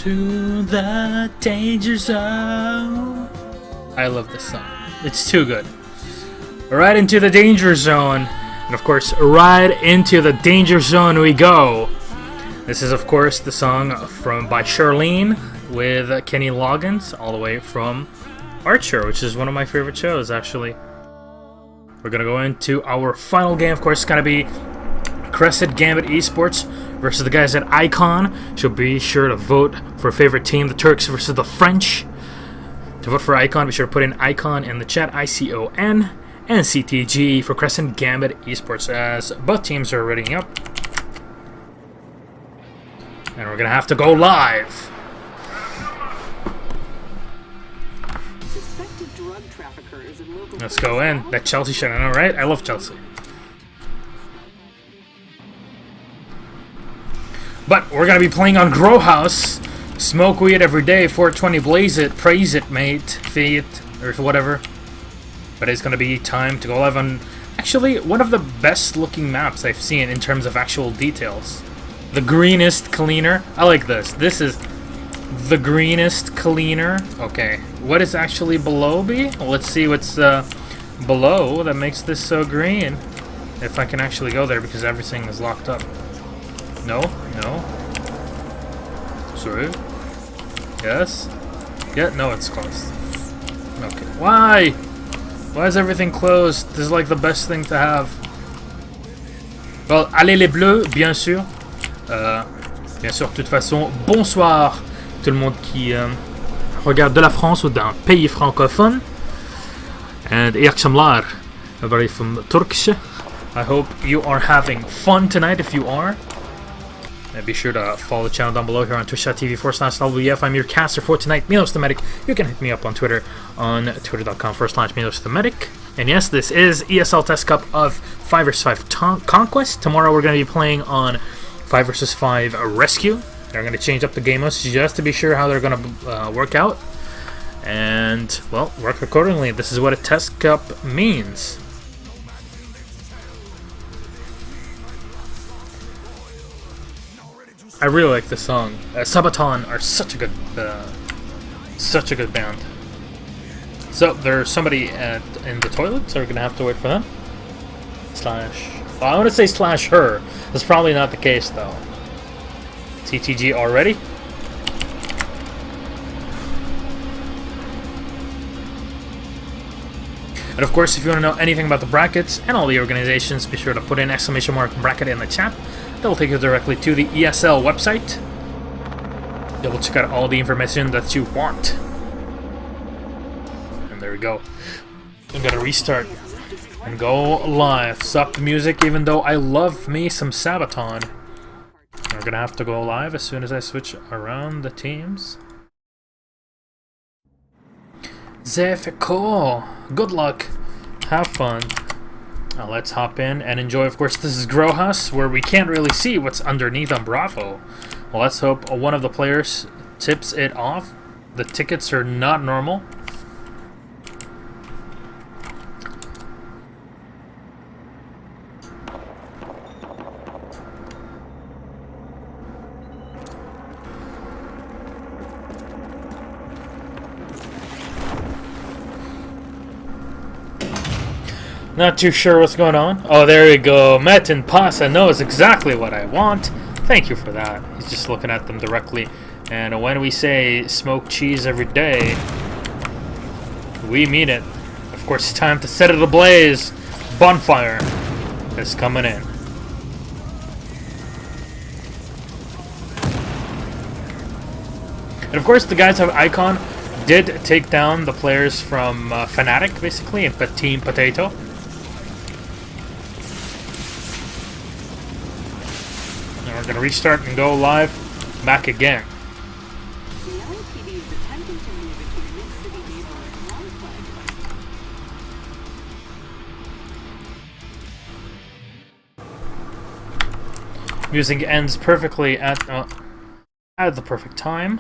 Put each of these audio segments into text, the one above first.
To the danger zone. I love this song. It's too good. Right into the danger zone. And of course, right into the danger zone we go. This is of course the song by Charlene with Kenny Loggins, all the way from Archer, which is one of my favorite shows actually. We're gonna go into our final game. Of course, it's gonna be Crescent Gambit Esports versus the guys at Icon. So be sure to vote for a favorite team, the Turks versus the French. To vote for Icon, be sure to put in Icon in the chat, ICON, and CTG for Crescent Gambit Esports, as both teams are readying up. And we're gonna have to go live. Let's go in. That Chelsea shit, I know, right? I love Chelsea. But we're gonna be playing on Grow House. Smoke weed every day, 420 blaze it, praise it, mate, feet, or whatever. But it's gonna be time to go live on actually one of the best looking maps I've seen in terms of actual details. The greenest cleaner. I like this. This is the greenest cleaner. Okay, what is actually below B? Well, let's see what's below that makes this so green. If I can actually go there, because everything is locked up. No, no. Sorry. Yes. Yeah, no, it's closed. Okay. Why? Why is everything closed? This is like the best thing to have. Well, allez les bleus, bien sûr. Bien sûr, de toute façon, bonsoir tout le monde qui regarde de la France ou d'un pays francophone. And iyi akşamlar, everybody from Turkish. I hope you are having fun tonight if you are. And be sure to follow the channel down below here on twitch.tv/WF. I'm your caster for tonight, Milos the Medic. You can hit me up on Twitter on twitter.com/Milos the Medic. And yes, this is ESL Test Cup of 5 vs 5 Conquest. Tomorrow we're going to be playing on 5 vs 5 Rescue. They're going to change up the game modes just to be sure how they're going to work out. And, well, work accordingly. This is what a Test Cup means. I really like this song. Sabaton are such a good band. So there's somebody in the toilet, so we're gonna have to wait for them. Well, I want to say slash her. That's probably not the case though. TTG already. And of course, if you want to know anything about the brackets and all the organizations, be sure to put in !bracket in the chat. That will take you directly to the ESL website. You'll check out all the information that you want. And there we go. I'm gonna restart and go live. Stop the music, even though I love me some Sabaton. We're gonna have to go live as soon as I switch around the teams. Zefiko, good luck. Have fun. Now let's hop in and enjoy. Of course, this is Grow House, where we can't really see what's underneath on Bravo. Well, let's hope one of the players tips it off. The tickets are not normal. Not too sure what's going on. Oh, there we go. Metin Pasa knows exactly what I want. Thank you for that. He's just looking at them directly. And when we say smoke cheese every day, we mean it. Of course, it's time to set it ablaze. Bonfire is coming in. And of course, the guys of Icon did take down the players from Fnatic, basically, and Team Potato. And we're going to restart and go live back again. Music ends perfectly at the perfect time.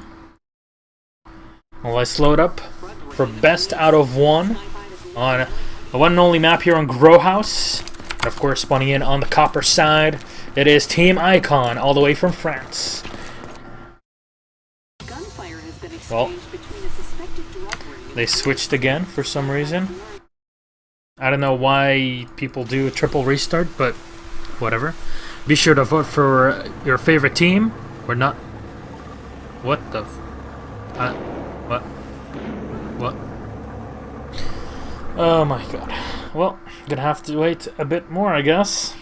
Well, I slowed up for best out of one on the one and only map here on Grow House. And of course, spawning in on the copper side, it is Team Icon, all the way from France. Well, they switched again for some reason. I don't know why people do a triple restart, but whatever. Be sure to vote for your favorite team. Or not. What the... what? What? Oh my god. Well, gonna have to wait a bit more, I guess.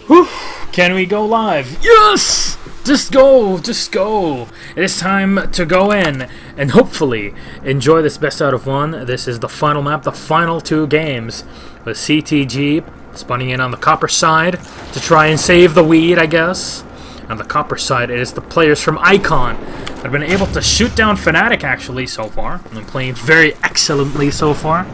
Whew. Can we go live? Yes! Just go! Just go! It is time to go in and hopefully enjoy this best out of one. This is the final map, the final two games. With CTG spawning in on the copper side to try and save the weed, I guess. On the copper side, it is the players from Icon that have been able to shoot down Fnatic actually so far. And playing very excellently so far.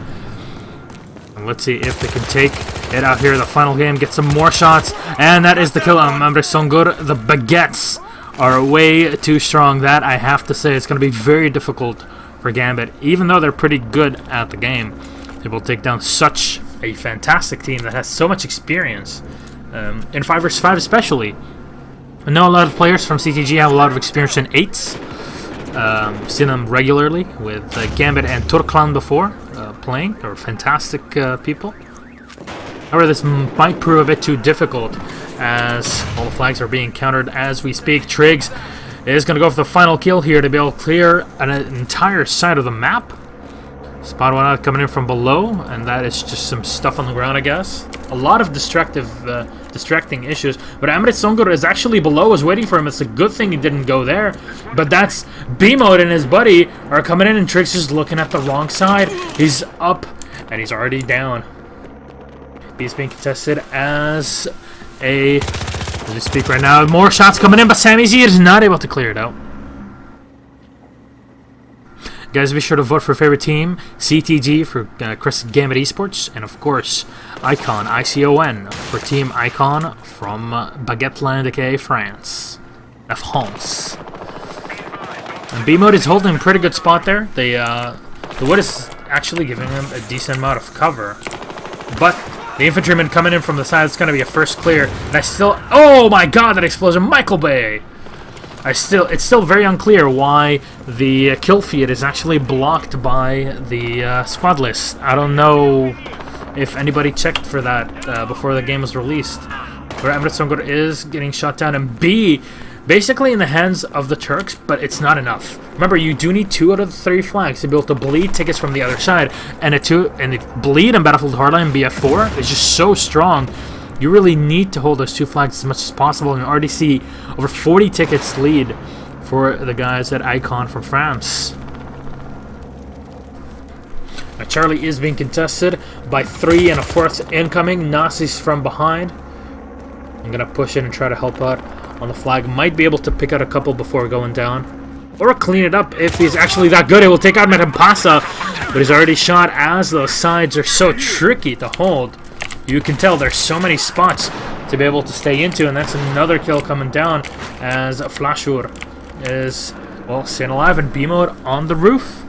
And let's see if they can take it out here in the final game, get some more shots, and that is the kill on Songur. The baguettes are way too strong. That I have to say, it's going to be very difficult for Gambit, even though they're pretty good at the game. They will take down such a fantastic team that has so much experience in 5 vs 5 especially. I know a lot of players from CTG have a lot of experience in 8s. Seen them regularly with Gambit and Türk before playing. They're fantastic people. However, this might prove a bit too difficult as all the flags are being countered as we speak. Triggs is going to go for the final kill here to be able to clear an entire side of the map. Spot one out coming in from below, and that is just some stuff on the ground, I guess. A lot of distracting issues, but Amrit Songur is actually below, is waiting for him. It's a good thing he didn't go there, but that's B-Mode and his buddy are coming in, and Triggs is looking at the wrong side. He's up, and he's already down. He's being contested as as we speak right now. More shots coming in, but Sami Z is not able to clear it out. Guys, be sure to vote for your favorite team. CTG for Crescent Gambit Esports, and of course, Icon, ICON, for Team Icon from Baguetteland, aka France. France. And B-Mode is holding a pretty good spot there. The wood is actually giving him a decent amount of cover. But the infantryman coming in from the side, it's going to be a first clear. And I still... Oh my god, that explosion! Michael Bay! It's still very unclear why the kill feed is actually blocked by the squad list. I don't know if anybody checked for that before the game was released. Where Amrit Songur is getting shot down, and B basically in the hands of the Turks, but it's not enough. Remember, you do need 2 out of the 3 flags to be able to bleed tickets from the other side, and bleed in Battlefield Hardline BF4 is just so strong. You really need to hold those 2 flags as much as possible, and you already see over 40 tickets lead for the guys at Icon from France. Now Charlie is being contested by 3 and a 4th incoming. Nazis from behind. I'm going to push in and try to help out on the flag. Might be able to pick out a couple before going down. Or clean it up if he's actually that good. It will take out Metampasa, but he's already shot as those sides are so tricky to hold. You can tell there's so many spots to be able to stay into, and that's another kill coming down as Flashur is, well, staying alive in B-Mode on the roof.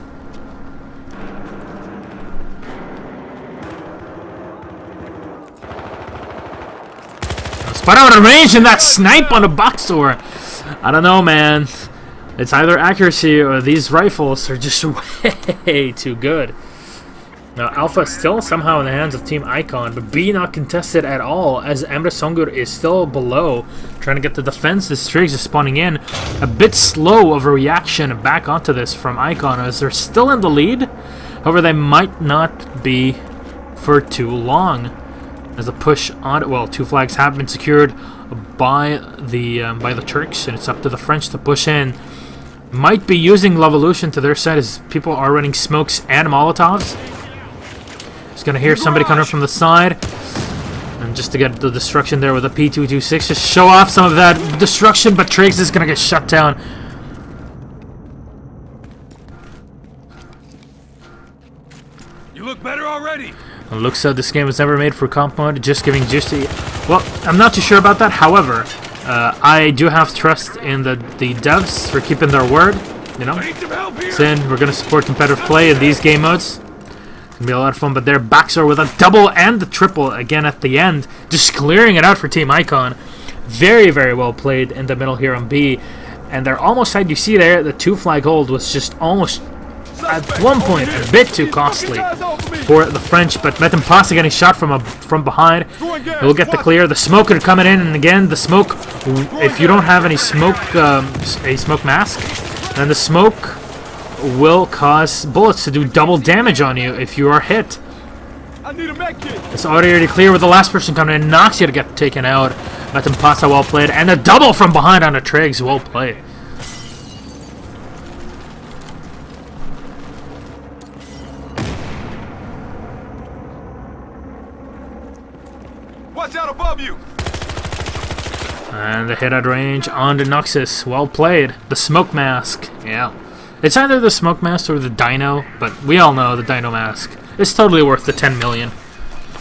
Spot out of range, and that snipe on the box door. I don't know, man. It's either accuracy or these rifles are just way too good. Now, Alpha still somehow in the hands of Team Icon, but B not contested at all as Amrit Songur is still below, trying to get the defense. This Triggs is spawning in. A bit slow of a reaction back onto this from Icon as they're still in the lead. However, they might not be for too long. As the push on, well, 2 flags have been secured by the Turks, and it's up to the French to push in. Might be using Levolution to their side as people are running smokes and Molotovs. Just gonna hear somebody coming from the side. And just to get the destruction there with a P226, just show off some of that destruction, but Triggs is gonna get shut down. You look better already. It looks like this game was never made for comp mode, just giving juicy. Well, I'm not too sure about that. However, I do have trust in the devs for keeping their word. You know, saying we're gonna support competitive play in these game modes. It's gonna be a lot of fun. But their backs are with a double and the triple again at the end, just clearing it out for Team Icon. Very, very well played in the middle here on B, and they're almost side. You see there, the 2 flag hold was just almost at one point a bit too costly for the French, but Metimpasa getting shot from behind. He'll get the clear. The smoker coming in, and again the smoke. If you don't have any smoke, a smoke mask, then the smoke will cause bullets to do double damage on you if you are hit. It's already clear with the last person coming in. Knocks you to get taken out. Metimpasa well played, and a double from behind on a Triggs well played. Watch out above you. And the hit at range on the Noxus. Well played. The smoke mask. Yeah. It's either the smoke mask or the dino, but we all know the dino mask. It's totally worth the 10 million.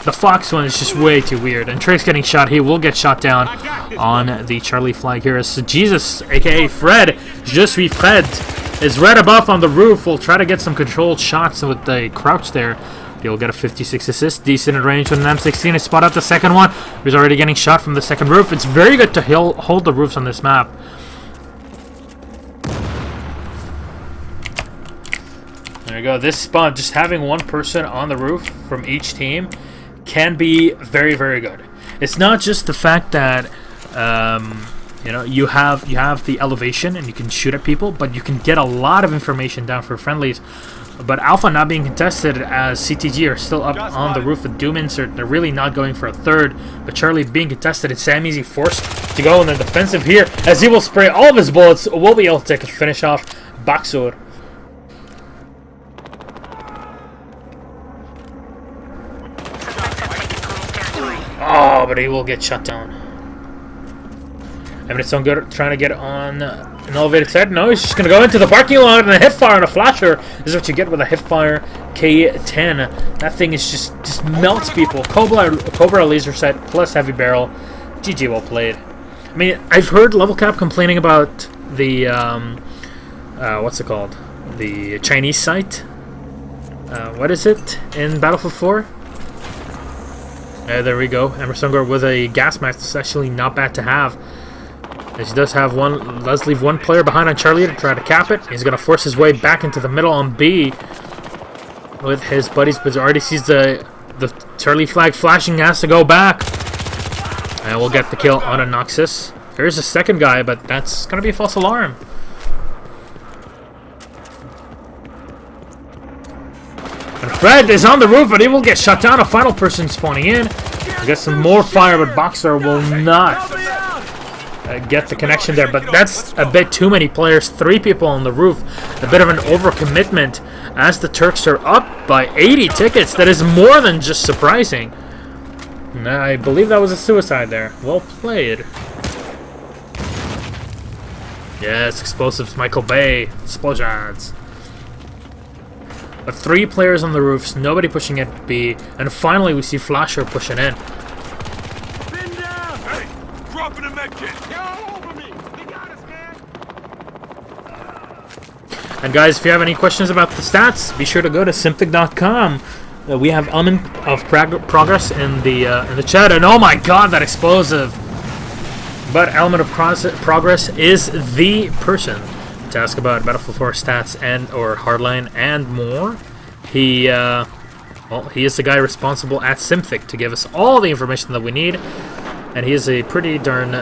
The Fox one is just way too weird. And Triggs getting shot. He will get shot down on the Charlie flag here. So Jesus, aka Fred, Je suis Fred, is right above on the roof. We'll try to get some controlled shots with the crouch there. He'll get a 56 assist, decent in range with an M16. I spot out the second one. He's already getting shot from the second roof. It's very good to hold the roofs on this map. There you go. This spot, just having one person on the roof from each team can be very, very good. It's not just the fact that you know, you have the elevation and you can shoot at people, but you can get a lot of information down for friendlies. But Alpha not being contested, as CTG are still up on the roof with Doom Insert. They're really not going for a third. But Charlie being contested, and Sam Easy forced to go in the defensive here, as he will spray all of his bullets. Will be able to take a finish off Baxur. Oh, but he will get shut down. It's so good trying to get on an elevated side. No, he's just going to go into the parking lot and a hip fire and a flasher. This is what you get with a hip fire K10. That thing is just melts people. Cobra laser set plus heavy barrel. GG, well played. I mean, I've heard Level Cap complaining about the, what's it called? The Chinese site. What is it in Battlefield 4? There we go. Emerson Gore with a gas mask. It's actually not bad to have. As he does have one, does leave one player behind on Charlie to try to cap it. He's going to force his way back into the middle on B with his buddies, but already sees the Charlie flag flashing, has to go back. And we'll get the kill on a Noxus. There's a second guy, but that's going to be a false alarm. And Fred is on the roof, but he will get shut down. A final person spawning in. We get some more fire, but Boxer will not get the connection there, but that's a bit too many players. 3 people on the roof, a bit of an overcommitment as the Turks are up by 80 tickets. That is more than just surprising. And I believe that was a suicide there. Well played. Yes, explosives, Michael Bay, explosions. But 3 players on the roofs, nobody pushing at B, and finally we see Flasher pushing in. And guys, if you have any questions about the stats, be sure to go to simfic.com. We have element of progress in the chat, and oh my god, that explosive! But element of progress is the person to ask about Battlefield 4 stats and or Hardline and more. He is the guy responsible at Simfic to give us all the information that we need. And he is a pretty darn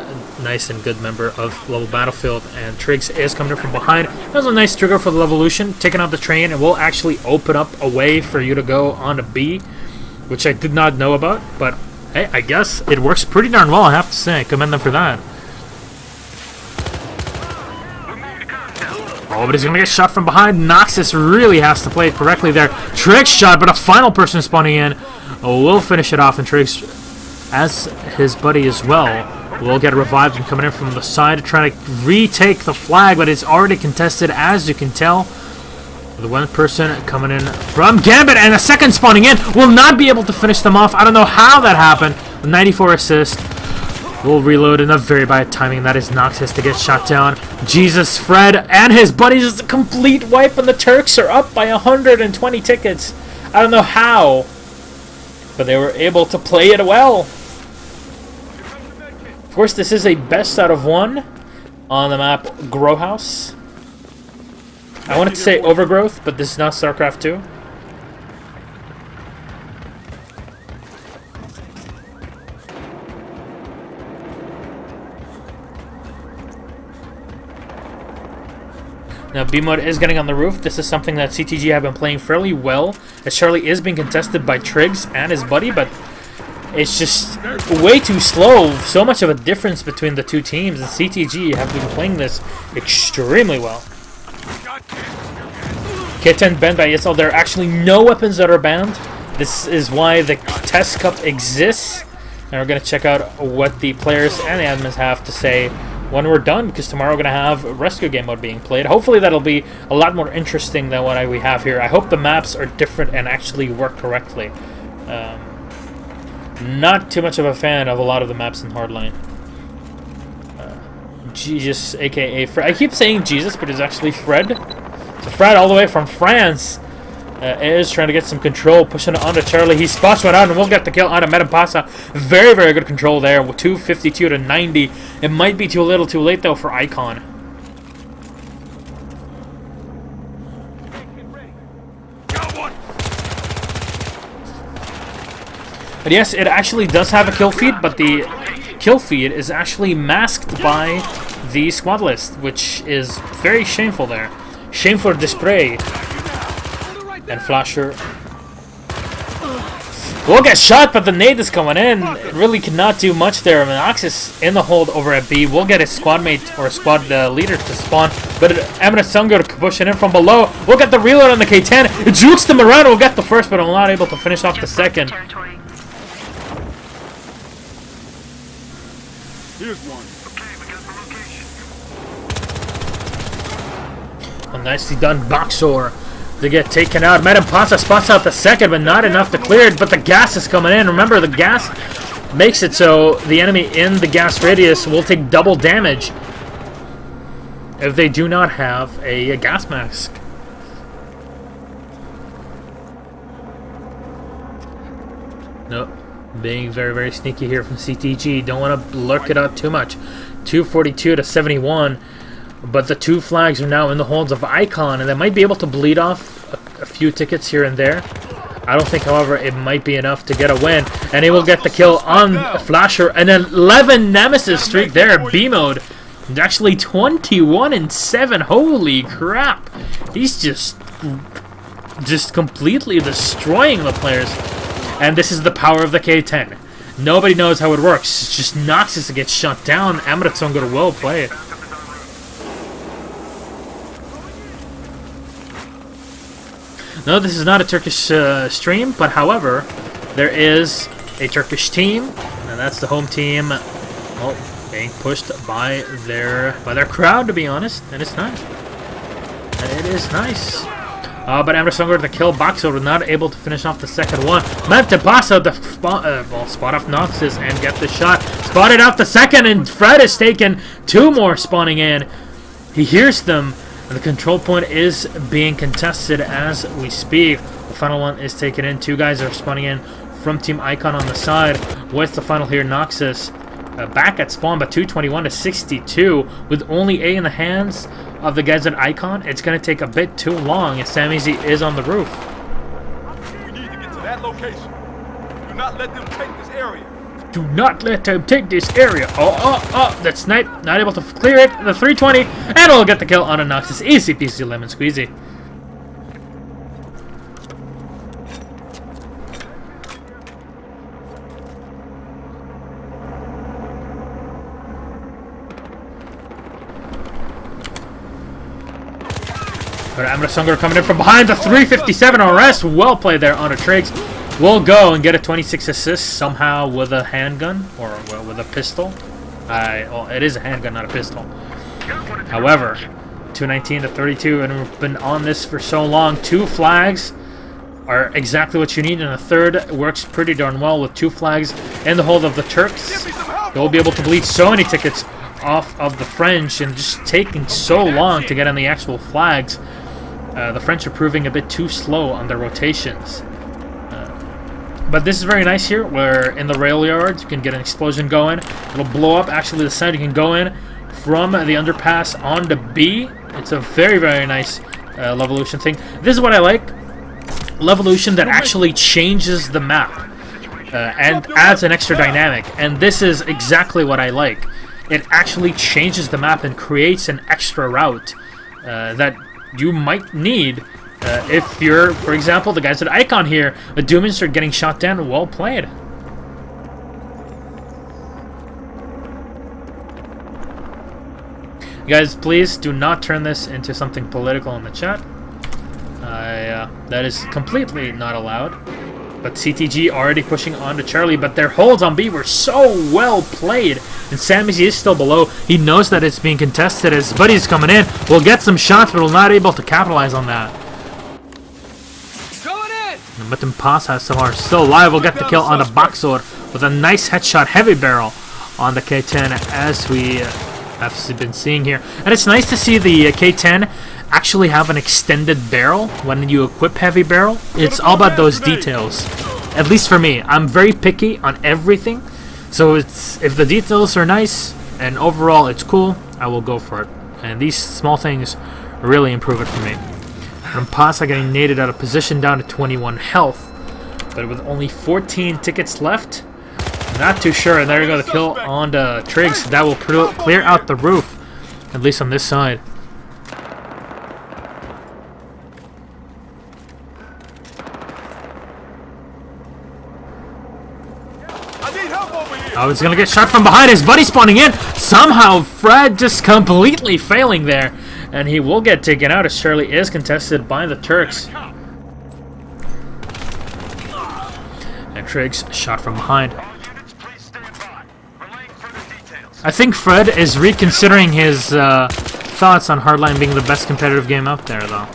nice and good member of Level Battlefield. And Triggs is coming in from behind. That was a nice trigger for the Levolution. Taking out the train, and will actually open up a way for you to go on to B, which I did not know about. But hey, I guess it works pretty darn well, I have to say. I commend them for that. Oh, but he's going to get shot from behind. Noxus really has to play it correctly there. Triggs shot, but a final person spawning in will finish it off. And Triggs as his buddy as well. Will get revived and coming in from the side to try to retake the flag, but it's already contested, as you can tell. The one person coming in from Gambit, and a second spawning in will not be able to finish them off. I don't know how that happened. 94 assist. Will reload in a very bad timing. That is Noxus to get shot down. Jesus, Fred and his buddies is a complete wipe, and the Turks are up by 120 tickets. I don't know how, but they were able to play it well. Of course, this is a best out of 1 on the map Grow House. I wanted to say Overgrowth, but this is not StarCraft 2. Now, B-Mode is getting on the roof. This is something that CTG have been playing fairly well, as Charlie is being contested by Triggs and his buddy, but it's just way too slow. So much of a difference between the two teams, and CTG have been playing this extremely well. K10 banned by ESL. There are actually no weapons that are banned. This is why the Test Cup exists. And we're going to check out what the players and the admins have to say when we're done, because tomorrow we're going to have Rescue Game Mode being played. Hopefully that'll be a lot more interesting than what we have here. I hope the maps are different and actually work correctly. Not too much of a fan of a lot of the maps in Hardline. Jesus, aka Fred. I keep saying Jesus, but it's actually Fred. So Fred, all the way from France, is trying to get some control, pushing it onto Charlie. He spots one out and will get the kill onto Metapasa. Very, very good control there with 252 to 90. It might be too little too late, though, for Icon. But yes, it actually does have a kill feed, but the kill feed is actually masked by the squad list, which is very shameful there. Shameful display. And Flasher will get shot, but the nade is coming in. It really cannot do much there. Noxus in the hold over at B. Will get his squad mate or squad leader to spawn, but Eminent Sungo to push it in from below. We'll get the reload on the K10. It jukes them around. We'll get the first, but I'm not able to finish off the second. Here's one. A nicely done Boxor to get taken out. Metapasa spots out the second, but not enough to clear it. But the gas is coming in. Remember, the gas makes it so the enemy in the gas radius will take double damage if they do not have a gas mask. Nope. Being very, very sneaky here from CTG. Don't want to lurk it up too much. 242 to 71. But the two flags are now in the holds of Icon, and they might be able to bleed off a few tickets here and there. I don't think, however, it might be enough to get a win. And he will get the kill on Flasher. An 11 Nemesis streak there. B-Mode. Actually 21-7. Holy crap. He's just completely destroying the players. And this is the power of the K10. Nobody knows how it works. It's just Noxus to get shut down. Emirates going to well play it. No, this is not a Turkish stream, but however, there is a Turkish team, and that's the home team. Well, being pushed by their crowd, to be honest, and it's nice. And it is nice. But Emerson got the kill. Boxer was not able to finish off the second one. Meant to pass out the spot off Noxus and get the shot. Spotted out the second, and Fred is taken. Two more spawning in. He hears them. And the control point is being contested as we speak. The final one is taken in. Two guys are spawning in from Team Icon on the side. With the final here, Noxus back at spawn, but 221 to 62 with only A in the hands of the guys at Icon. It's going to take a bit too long, and Samizi is on the roof. We need to get to that location. Do not let them take this area. Do not let them take this area. Oh, that snipe. Not able to clear it. The 320. And we'll get the kill on a Noxus. Easy peasy lemon squeezy. But Amrasunger coming in from behind. The 357 arrest. Well played there on a Triggs. will go and get a 26 assist somehow with a handgun or with a pistol. Well, it is a handgun, not a pistol. However, 219 to 32, and we've been on this for so long. 2 flags are exactly what you need, and a third works pretty darn well with 2 flags in the hold of the Turks. They'll be able to bleed so many tickets off of the French, and just taking so long to get on the actual flags. The French are proving a bit too slow on their rotations. But this is very nice here, where in the rail yards you can get an explosion going. It'll blow up actually the side. You can go in from the underpass onto B. It's a very, very nice Levolution thing. This is what I like. Levolution that actually changes the map and adds an extra dynamic. And this is exactly what I like. It actually changes the map and creates an extra route that you might need if you're, for example, the guys at Icon here. The Doomans are getting shot down. Well played. Guys, please do not turn this into something political in the chat. That is completely not allowed. But CTG already pushing on to Charlie, but their holds on B were so well played. And Sammy's is still below. He knows that it's being contested. His buddy's coming in. Will get some shots, but will not able to capitalize on that. Going in. But Impasa somehow still alive. Will get the kill on the Boxer with a nice headshot heavy barrel on the K10, as we have been seeing here. And it's nice to see the K10 actually have an extended barrel when you equip heavy barrel. It's all about those details. At least for me, I'm very picky on everything. So it's, if the details are nice and overall it's cool, I will go for it. And these small things really improve it for me. Rampasa getting naded out of position, down to 21 health. But with only 14 tickets left, not too sure. And there you go, the kill on the Triggs. That will clear out the roof, at least on this side. Oh, he's gonna get shot from behind. His buddy spawning in. Somehow, Fred just completely failing there. And he will get taken out as Charlie is contested by the Turks. And Triggs shot from behind. I think Fred is reconsidering his thoughts on Hardline being the best competitive game out there, though.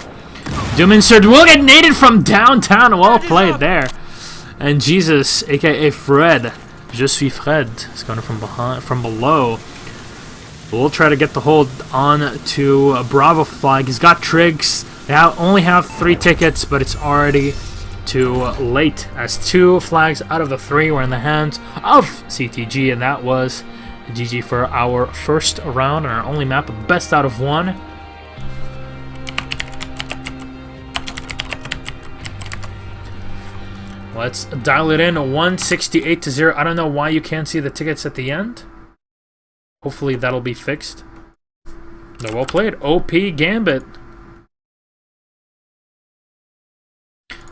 Doominsert will get naded from downtown. Well played there. And Jesus, aka Fred, Je suis Fred, is going from behind, from below. We'll try to get the hold on to a Bravo flag. He's got Triggs. They only have 3 tickets, but it's already too late, as 2 flags out of the 3 were in the hands of CTG, and that was GG for our first round and our only map of best out of 1. Let's dial it in. 168 to 0. I don't know why you can't see the tickets at the end. Hopefully that'll be fixed. No, well played. OP Gambit.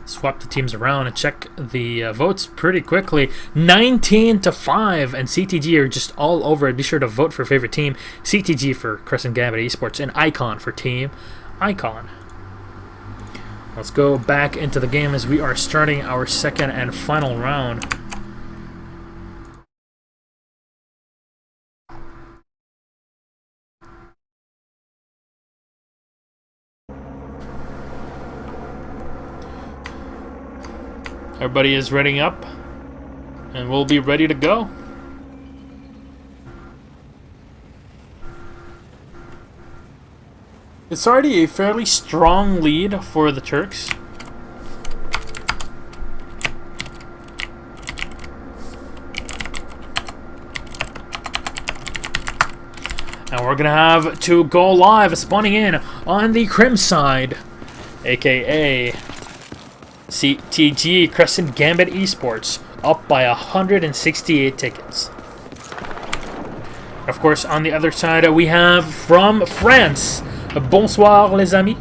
Swap the teams around and check the votes pretty quickly. 19 to 5, and CTG are just all over it. Be sure to vote for favorite team. CTG for Crescent Gambit Esports, and Icon for Team Icon. Let's go back into the game as we are starting our second and final round. Everybody is readying up, and we'll be ready to go. It's already a fairly strong lead for the Turks. And we're gonna have to go live, spawning in on the Crim side, aka CTG Crescent Gambit Esports, up by 168 tickets. Of course, on the other side, we have from France, bonsoir les amis.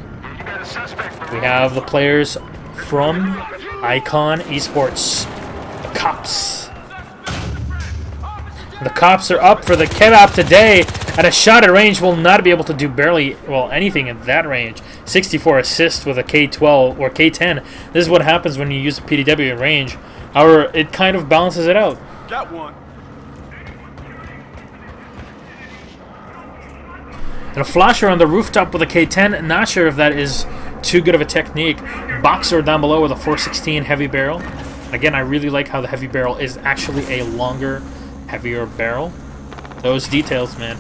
We have the players from Icon Esports, the Cops. The Cops are up for the kebab today at a shot at range will not be able to do barely, well, anything at that range. 64 assists with a K12 or K10. This is what happens when you use a PDW at range. However, it kind of balances it out. Got one. And a flasher on the rooftop with a K10. Not sure if that is too good of a technique. Boxer down below with a 416 heavy barrel. Again, I really like how the heavy barrel is actually a longer, heavier barrel. Those details, man.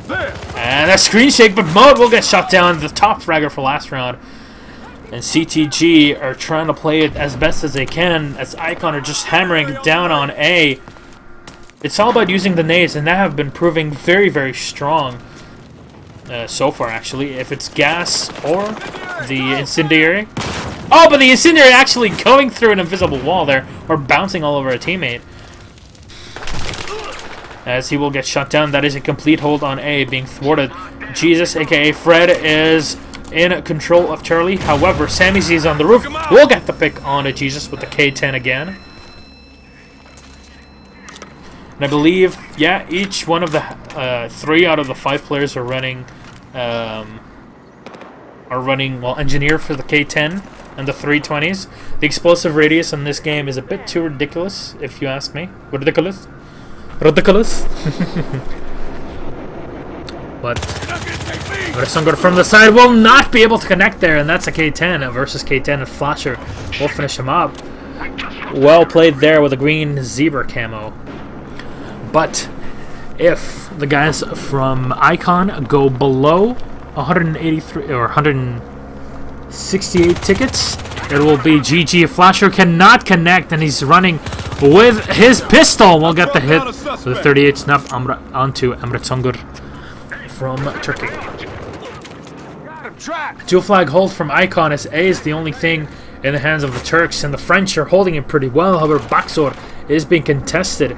There. And a screen shake, but Mode will get shot down. The top fragger for last round. And CTG are trying to play it as best as they can, as Icon are just hammering down on A. It's all about using the nades, and that have been proving very, very strong. So far, actually, if it's gas or the incendiary. Oh, but the incendiary actually going through an invisible wall there, or bouncing all over a teammate. As he will get shut down. That is a complete hold on A, being thwarted. Jesus, aka Fred, is in control of Charlie. However, Sammy Z is on the roof. We'll get the pick on to Jesus with the K10 again. And I believe, yeah, each one of the 3 out of the 5 players are running, well, engineer for the K10 and the 320s. The explosive radius in this game is a bit too ridiculous, if you ask me. Ridiculous? Ridiculous? But Sungur from the side will not be able to connect there, and that's a K10 versus K10, and Flasher will finish him up. Well played there with a green zebra camo. But if the guys from Icon go below 183 or 168 tickets, it will be GG. Flasher cannot connect, and he's running with his pistol. We'll get the hit with the 38 snap onto Emre Sungur from Turkey. 2 flag hold from Icon, as A is the only thing in the hands of the Turks, and the French are holding it pretty well. However, Baxor is being contested.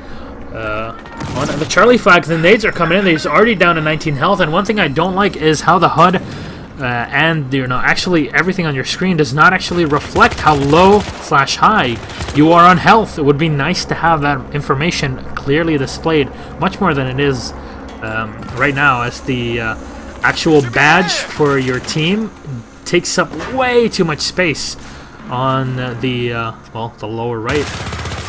On the Charlie flag, the nades are coming in. He's already down to 19 health, and one thing I don't like is how the HUD and actually everything on your screen does not actually reflect how low/high you are on health. It would be nice to have that information clearly displayed, much more than it is right now, as the actual badge for your team takes up way too much space on the lower right.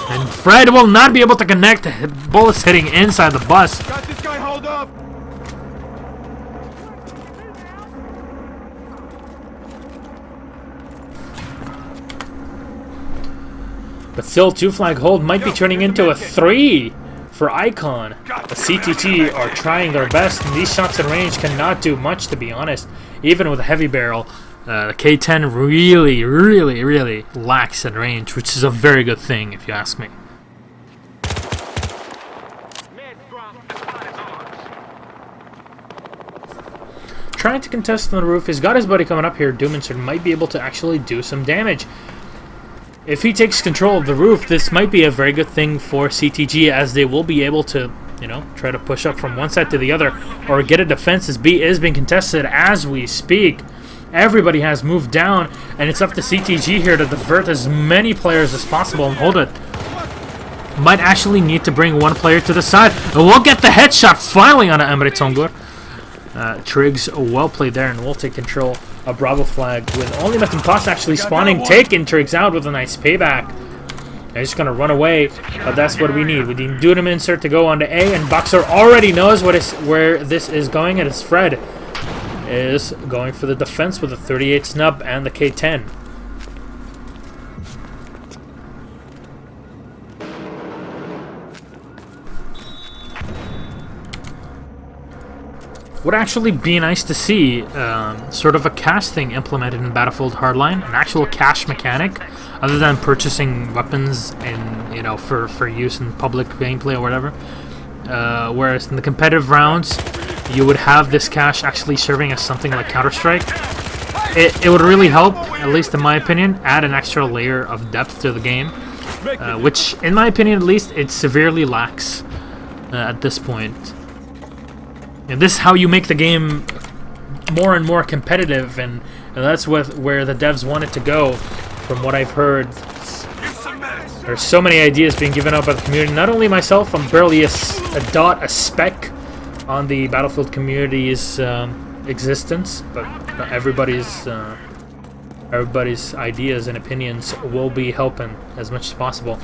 And Fred will not be able to connect. Bullets hitting inside the bus. Got this guy, hold up. But still, 2 flag hold might be turning into a 3 for Icon. The CTT are trying their best, and these shots at range cannot do much, to be honest. Even with a heavy barrel, the K10 really, really, really lacks at range, which is a very good thing, if you ask me. Trying to contest on the roof. He's got his buddy coming up here. Doominster might be able to actually do some damage. If he takes control of the roof, this might be a very good thing for CTG, as they will be able to, try to push up from one side to the other or get a defense, as B is being contested as we speak. Everybody has moved down, and it's up to CTG here to divert as many players as possible and hold it. Might actually need to bring one player to the side. And we'll get the headshot finally on Emre Sungur. Triggs, well played there, and we'll take control of Bravo flag with only Macintosh actually spawning, taking Triggs out with a nice payback. They're just going to run away, but that's what we need. We need Dudum insert to go on to A, and Boxer already knows where this is going, and it's Fred is going for the defense with the 38 snub and the K10. Would actually be nice to see sort of a cash thing implemented in Battlefield Hardline, an actual cash mechanic, other than purchasing weapons in for use in public gameplay or whatever. Whereas in the competitive rounds, you would have this cash actually serving as something like Counter-Strike. It would really help, at least in my opinion, add an extra layer of depth to the game, which, in my opinion at least, it severely lacks at this point. And this is how you make the game more and more competitive, and that's where the devs want it to go, from what I've heard. There's so many ideas being given out by the community. Not only myself, I'm barely a speck on the Battlefield community's existence, but everybody's ideas and opinions will be helping as much as possible.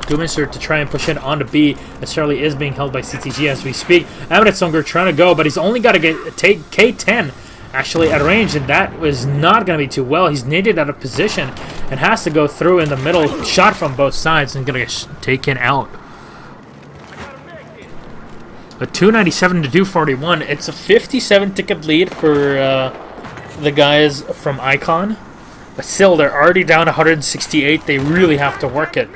Doomster to try and push it onto B, as Charlie is being held by CTG as we speak. Amritsunger trying to go, but he's only got to take K10 actually at range, and that was not going to be too well. He's needed out of position and has to go through in the middle, shot from both sides, and going to get taken out. A 297 to 241. It's a 57 ticket lead for the guys from Icon, but still they're already down 168. They really have to work it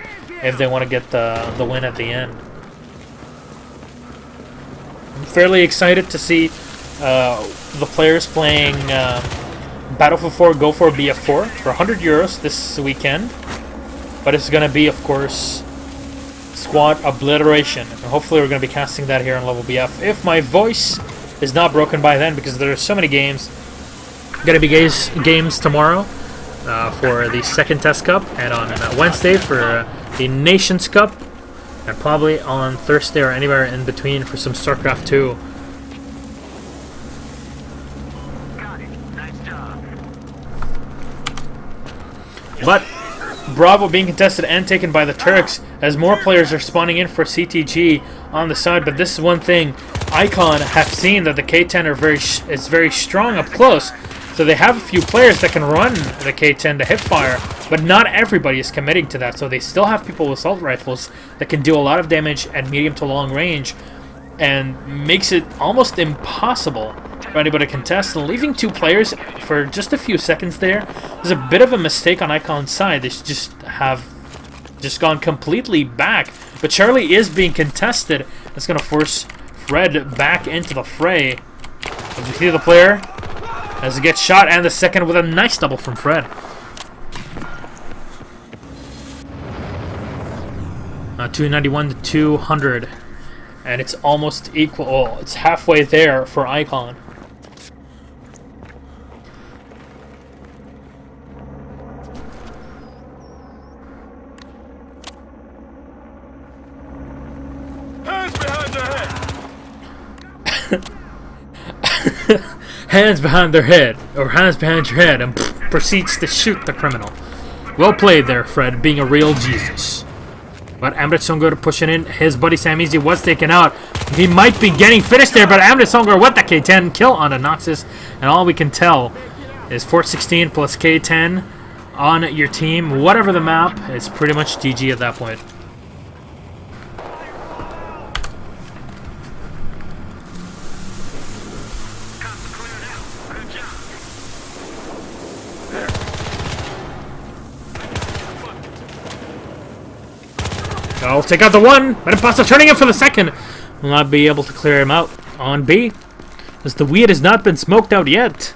if they want to get the win at the end. I'm fairly excited to see the players playing Battlefield 4 Go for BF4 for 100 euros this weekend, but it's going to be, of course, squad obliteration, and hopefully we're going to be casting that here on level BF if my voice is not broken by then, because there are so many games. Going to be games tomorrow for the second Test Cup, and on Wednesday for the Nations Cup, and probably on Thursday or anywhere in between for some StarCraft 2. But Bravo being contested and taken by the Turks, as more players are spawning in for CTG on the side. But this is one thing Icon have seen, that the K10 is very strong up close. So they have a few players that can run the K10 to hip fire, but not everybody is committing to that. So they still have people with assault rifles that can do a lot of damage at medium to long range, and makes it almost impossible for anybody to contest. And leaving two players for just a few seconds there is a bit of a mistake on Icon's side. They just have gone completely back. But Charlie is being contested. That's going to force Fred back into the fray. As you see the player as he gets shot, and the second with a nice double from Fred. 291 to 200. And it's almost equal. Oh, it's halfway there for Icon. Hands behind their head, or hands behind your head, and proceeds to shoot the criminal. Well played there, Fred, being a real Jesus. But Amritsunger pushing in. His buddy Sam Easy was taken out. He might be getting finished there, but Amritsunger with the K10 kill on Anoxis. And all we can tell is 416 plus K10 on your team. Whatever the map, it's pretty much GG at that point. I'll take out the one, but Imposter turning in for the second. Will not be able to clear him out on B, as the weed has not been smoked out yet.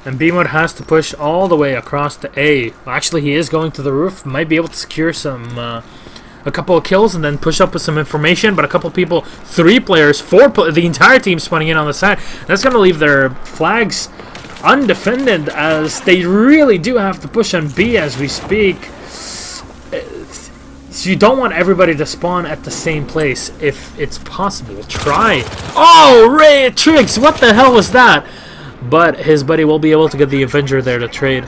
And B-Mode has to push all the way across to A. Well, actually, he is going to the roof. Might be able to secure some, a couple of kills and then push up with some information. But a couple people, 3 players, 4, the entire team spawning in on the side. That's going to leave their flags undefended, as they really do have to push on B as we speak. So you don't want everybody to spawn at the same place if it's possible. Try. Oh, Ray Triggs! What the hell was that? But his buddy will be able to get the Avenger there to trade.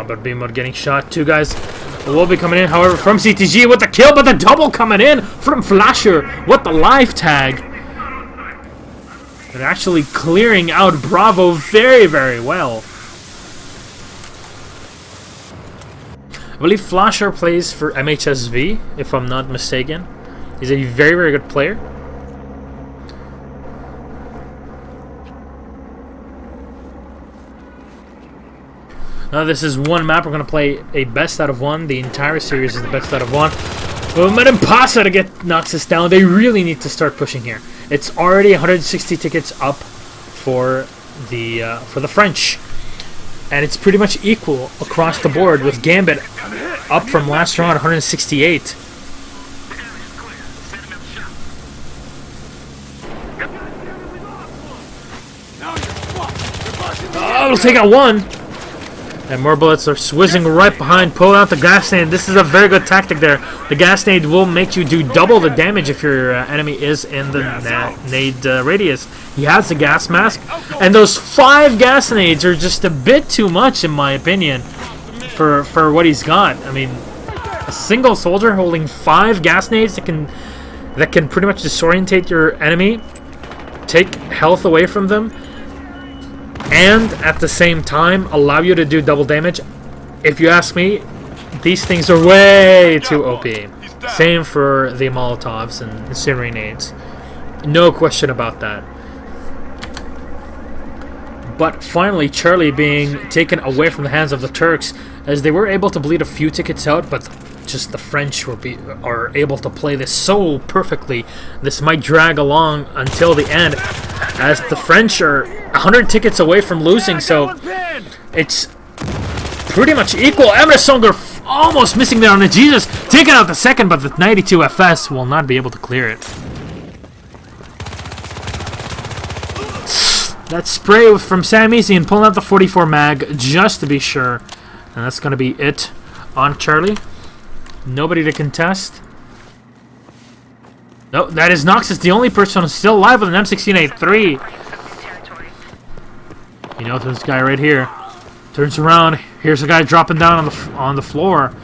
But B-Mode getting shot. 2 guys will be coming in, however, from CTG with the kill, but the double coming in from Flasher with the live tag. And actually clearing out Bravo very, very well. I believe Flasher plays for MHSV, if I'm not mistaken. He's a very, very good player. Now this is one map. We're going to play a best out of 1. The entire series is the best out of 1. But Impasa to get Noxus down. They really need to start pushing here. It's already 160 tickets up for the French. And it's pretty much equal across the board, with Gambit up from last round, 168. will take out one. And more bullets are whizzing right behind. Pull out the gas nade. This is a very good tactic there. The gas nade will make you do double the damage if your enemy is in the nade radius. He has the gas mask. And those 5 gas nades are just a bit too much, in my opinion, for what he's got. I mean, a single soldier holding 5 gas nades that can pretty much disorientate your enemy, take health away from them, and at the same time allow you to do double damage. If you ask me, these things are way too OP. Same for the Molotovs and incendiary nades. No question about that. But finally, Charlie being taken away from the hands of the Turks, as they were able to bleed a few tickets out, but just the French are able to play this so perfectly. This might drag along until the end, as the French are 100 tickets away from losing, so it's pretty much equal. Emmersonger almost missing there on the Jesus, taking out the second, but the 92 FS will not be able to clear it. That spray from Sam Easy and pulling out the 44 mag just to be sure, and that's going to be it on Charlie. Nobody to contest. No, that is Noxus, the only person who's still alive with an M16A3. You know, this guy right here turns around. Here's a guy dropping down on the floor.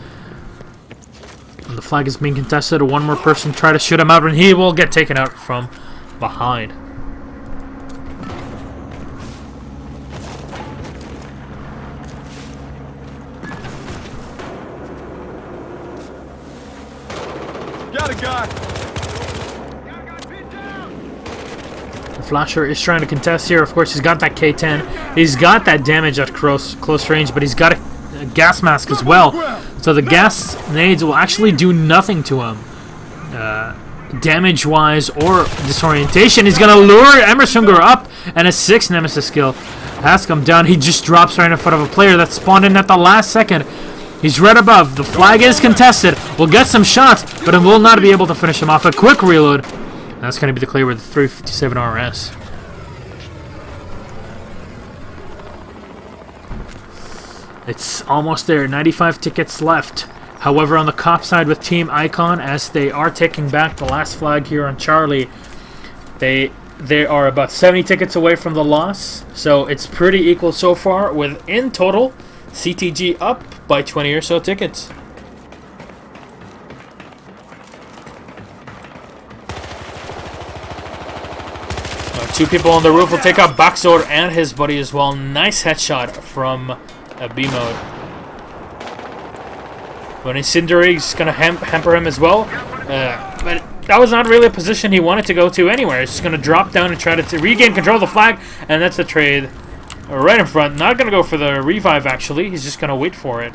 And the flag is being contested. One more person try to shoot him out, and he will get taken out from behind. Got a guy. Flasher is trying to contest here. Of course, he's got that K10. He's got that damage at close range, but he's got a gas mask as well. So the gas nades will actually do nothing to him, damage-wise or disorientation. He's going to lure Emersonger up, and a 6 Nemesis skill has come down. He just drops right in front of a player that spawned in at the last second. He's right above. The flag is contested. We'll get some shots, but it will not be able to finish him off. A quick reload. That's going to be the clear with the 357 RS. It's almost there. 95 tickets left. However, on the cop side with Team Icon, as they are taking back the last flag here on Charlie, they are about 70 tickets away from the loss. So it's pretty equal so far, with in total CTG up by 20 or so tickets. Two people on the roof will take out Baxor and his buddy as well. Nice headshot from B-mode. But Incendiary is going to hamper him as well. But that was not really a position he wanted to go to anywhere. He's just going to drop down and try to regain control of the flag. And that's the trade right in front. Not going to go for the revive, actually. He's just going to wait for it.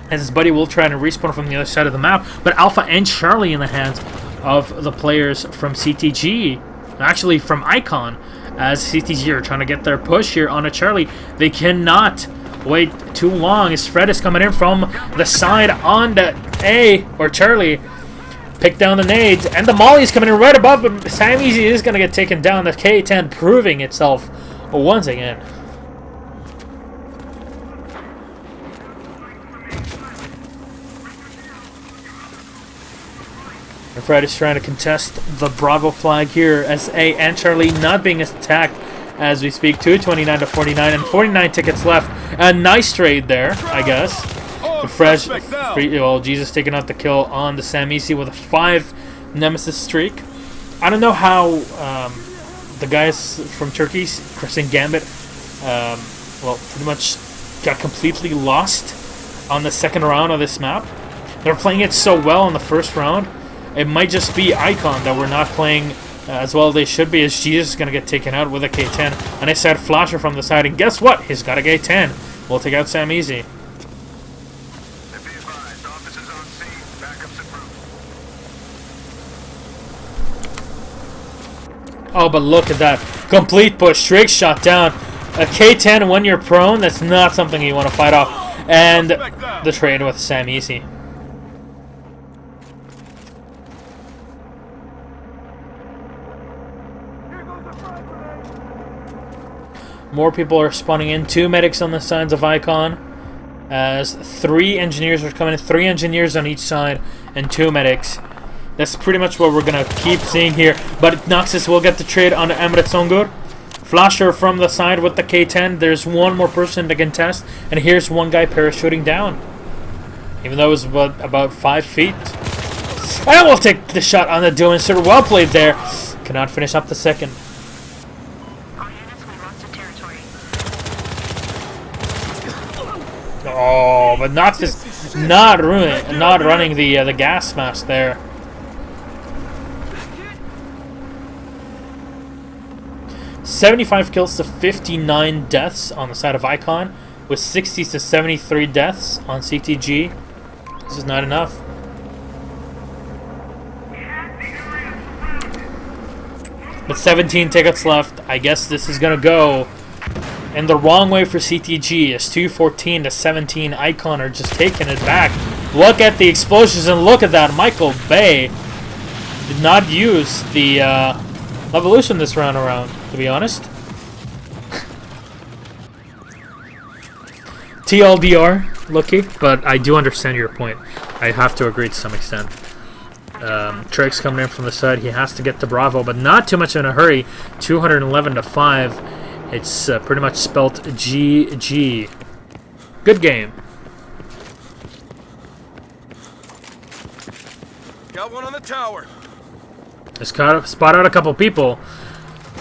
And his buddy will try to respawn from the other side of the map. But Alpha and Charlie in the hands of the players from CTG. Actually, from Icon, as CTG are trying to get their push here on a Charlie. They cannot wait too long as Fred is coming in from the side on the A, or Charlie. Pick down the nades, and the Molly is coming in right above, but Sam Easy is going to get taken down. The K10 proving itself once again. Fred is trying to contest the Bravo flag here, as A and Charlie not being attacked as we speak. 229 to 49, and 49 tickets left. A nice trade there, I guess. Fresh, Jesus taking out the kill on the Sam Easy with a 5 Nemesis streak. I don't know how the guys from Turkey, Crescent Gambit, pretty much got completely lost on the second round of this map. They were playing it so well in the first round. It might just be Icon that we're not playing as well as they should be, as Jesus is going to get taken out with a K10. And I said Flasher from the side, and guess what? He's got a K10. We'll take out Sam Easy. Oh, but look at that. Complete push. Drake shot down. A K10 when you're prone, that's not something you want to fight off. And the trade with Sam Easy. More people are spawning in. 2 medics on the sides of Icon. As 3 engineers are coming in. 3 engineers on each side and 2 medics. That's pretty much what we're going to keep seeing here. But Noxus will get the trade on Emre Songur. Flasher from the side with the K10. There's one more person to contest. And here's one guy parachuting down. Even though it was about 5 feet. And we'll take the shot on the dual insert. Well played there. Cannot finish up the second. Oh, but not running the gas mask there. $75 kills to 59 deaths on the side of Icon, with 60 to 73 deaths on CTG. This is not enough. With 17 tickets left, I guess this is gonna go in the wrong way for CTG. As 214 to 17, Icon are just taking it back. Look at the explosions and look at that. Michael Bay did not use the evolution this round around, to be honest. TLDR, Lucky, but I do understand your point. I have to agree to some extent. Trig's coming in from the side. He has to get to Bravo, but not too much in a hurry. 211 to 5. It's pretty much spelt GG. Good game. Got one on the tower. Just spot out a couple people.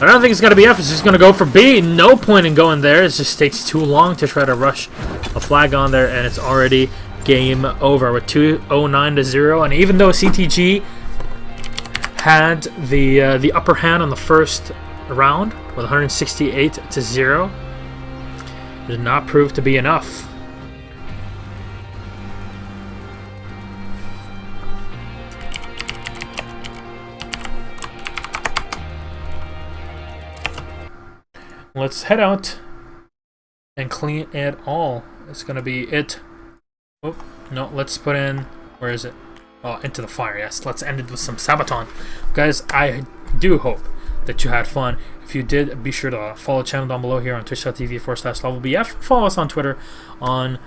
I don't think it's going to be F. It's just going to go for B. No point in going there. It just takes too long to try to rush a flag on there, and it's already game over with 209 to 0. And even though CTG had the upper hand on the first round with 168 to 0, it did not prove to be enough. Let's head out and clean it all. It's gonna be it. Oh, no, let's put in, where is it? Oh, into the fire, yes. Let's end it with some Sabaton. Guys, I do hope that you had fun. If you did, be sure to follow the channel down below here on twitch.tv/levelbf. Follow us on Twitter on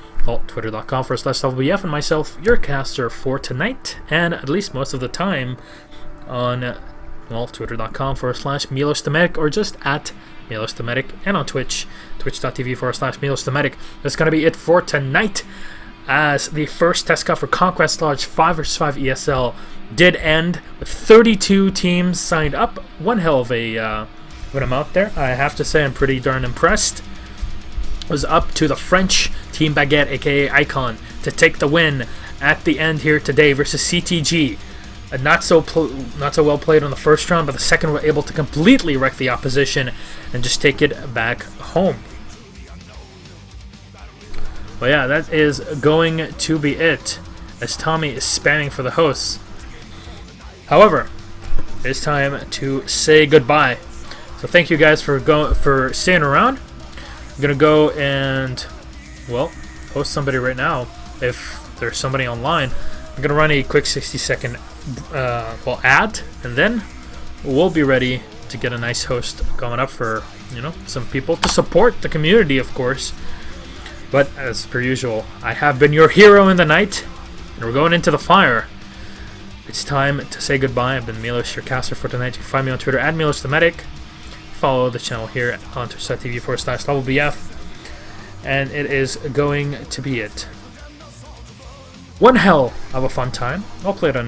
twitter.com/levelbf, and myself, your caster for tonight, and at least most of the time on twitter.com/milostemedic, or just at milostemedic, and on Twitch, twitch.tv/milostemedic. That's going to be it for tonight, as the first test cut for Conquest Lodge 5 vs 5 ESL did end with 32 teams signed up. One hell of a an amount there. I have to say I'm pretty darn impressed. It was up to the French Team Baguette, aka Icon, to take the win at the end here today versus CTG. Not so well played on the first round, but the second were able to completely wreck the opposition and just take it back home. But yeah, that is going to be it, as Tommy is spamming for the hosts. However, it's time to say goodbye. So thank you guys for staying around. I'm gonna go and, well, host somebody right now if there's somebody online. I'm gonna run a quick 60-second ad, and then we'll be ready to get a nice host coming up for, some people to support the community, of course. But as per usual, I have been your hero in the night, and we're going into the fire. It's time to say goodbye. I've been Milos, your caster for tonight. You can find me on Twitter at milosthematic. Follow the channel here on twitch.tv/levelbf, and it is going to be it. One hell of a fun time. I'll play it on